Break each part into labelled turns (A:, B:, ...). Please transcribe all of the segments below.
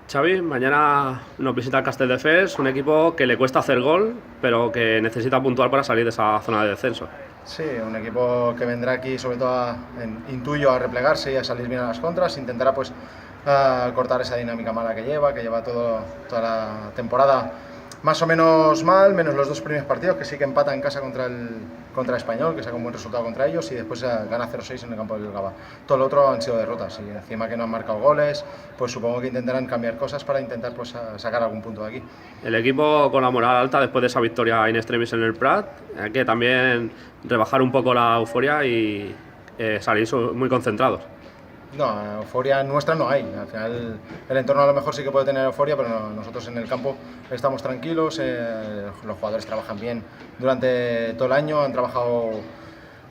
A: Xavi, mañana nos visita el Castelldefels, un equipo que le cuesta hacer gol, pero que necesita puntuar para salir de esa zona de descenso.
B: Sí, un equipo que vendrá aquí sobre todo intuyo a replegarse y a salir bien a las contras, intentará pues cortar esa dinámica mala que lleva toda la temporada más o menos mal, menos los dos primeros partidos, que sí que empata en casa contra Español, que saca un buen resultado contra ellos, y después gana 0-6 en el campo del Gaba. Todo lo otro han sido derrotas, y encima que no han marcado goles, pues supongo que intentarán cambiar cosas para intentar pues sacar algún punto de aquí.
A: El equipo con la moral alta después de esa victoria in extremis en el Prat, hay que también rebajar un poco la euforia y salir muy concentrados.
B: No, euforia nuestra no hay. Al final el entorno a lo mejor sí que puede tener euforia, pero nosotros en el campo estamos tranquilos, los jugadores trabajan bien durante todo el año, han trabajado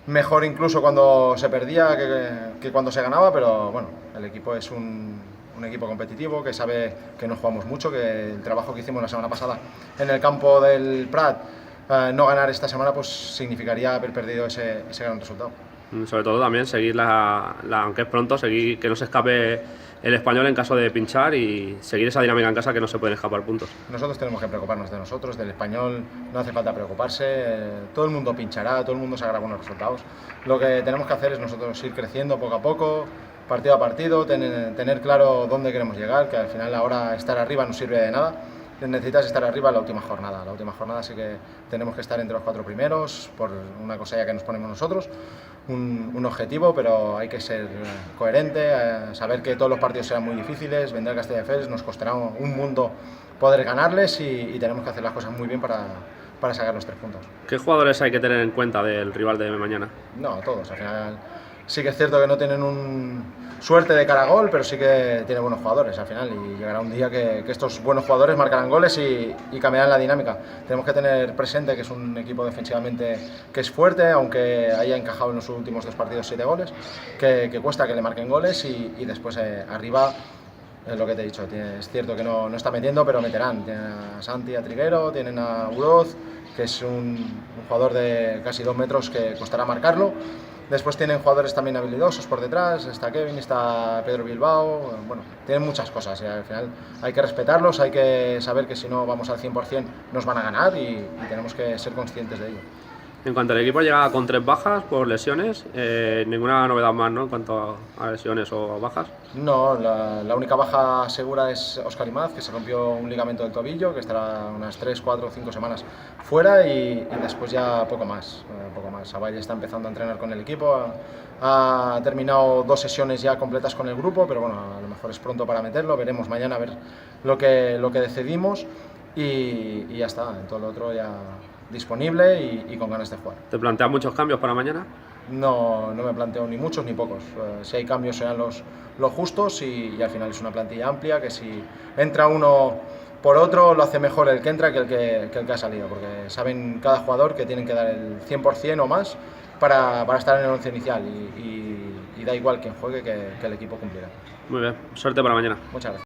B: mejor incluso cuando se perdía que cuando se ganaba, pero bueno, el equipo es un equipo competitivo, que sabe que no jugamos mucho, que el trabajo que hicimos la semana pasada en el campo del Prat, no ganar esta semana pues significaría haber perdido ese gran resultado.
A: Sobre todo también seguir aunque es pronto, seguir que no se escape el Español en caso de pinchar y seguir esa dinámica en casa, que no se pueden escapar puntos.
B: Nosotros tenemos que preocuparnos de nosotros, del Español no hace falta preocuparse, todo el mundo pinchará, todo el mundo sacará buenos resultados. Lo que tenemos que hacer es nosotros ir creciendo poco a poco, partido a partido, tener claro dónde queremos llegar, que al final ahora estar arriba no sirve de nada. Necesitas estar arriba en la última jornada. La última jornada sí que tenemos que estar entre los 4 primeros, por una cosa ya que nos ponemos nosotros, un objetivo, pero hay que ser coherente, saber que todos los partidos serán muy difíciles, vendrá el Castelldefels, nos costará un mundo poder ganarles y tenemos que hacer las cosas muy bien para sacar los 3 puntos.
A: ¿Qué jugadores hay que tener en cuenta del rival de mañana?
B: No, todos. Al final sí que es cierto que no tienen suerte de cara a gol, pero sí que tienen buenos jugadores al final, y llegará un día que estos buenos jugadores marcarán goles y cambiarán la dinámica. Tenemos que tener presente que es un equipo defensivamente que es fuerte, aunque haya encajado en los últimos 2 partidos 7 goles, que cuesta que le marquen goles, y después arriba, es lo que te he dicho, es cierto que no está metiendo, pero meterán. Tienen a Santi, a Triguero, tienen a Uroz, que es un jugador de casi 2 metros que costará marcarlo. Después tienen jugadores también habilidosos por detrás, está Kevin, está Pedro Bilbao, bueno, tienen muchas cosas, y al final hay que respetarlos, hay que saber que si no vamos al 100% nos van a ganar, y tenemos que ser conscientes de ello.
A: En cuanto al equipo llega con 3 bajas por lesiones, ninguna novedad más, ¿no?, en cuanto a lesiones o bajas.
B: No, la única baja segura es Óscar Imaz, que se rompió un ligamento del tobillo, que estará unas 3, 4 o 5 semanas fuera, y después ya poco más. Avalle está empezando a entrenar con el equipo, ha terminado 2 sesiones ya completas con el grupo, pero bueno, a lo mejor es pronto para meterlo, veremos mañana a ver lo que decidimos, y ya está, en todo lo otro ya disponible y con ganas de jugar.
A: ¿Te planteas muchos cambios para mañana?
B: No me planteo ni muchos ni pocos. Si hay cambios serán los justos, y al final es una plantilla amplia, que si entra uno por otro lo hace mejor el que entra que el que ha salido, porque saben cada jugador que tienen que dar el 100% o más para estar en el once inicial, y da igual quien juegue, que el equipo cumplirá.
A: Muy bien, suerte para mañana.
B: Muchas gracias.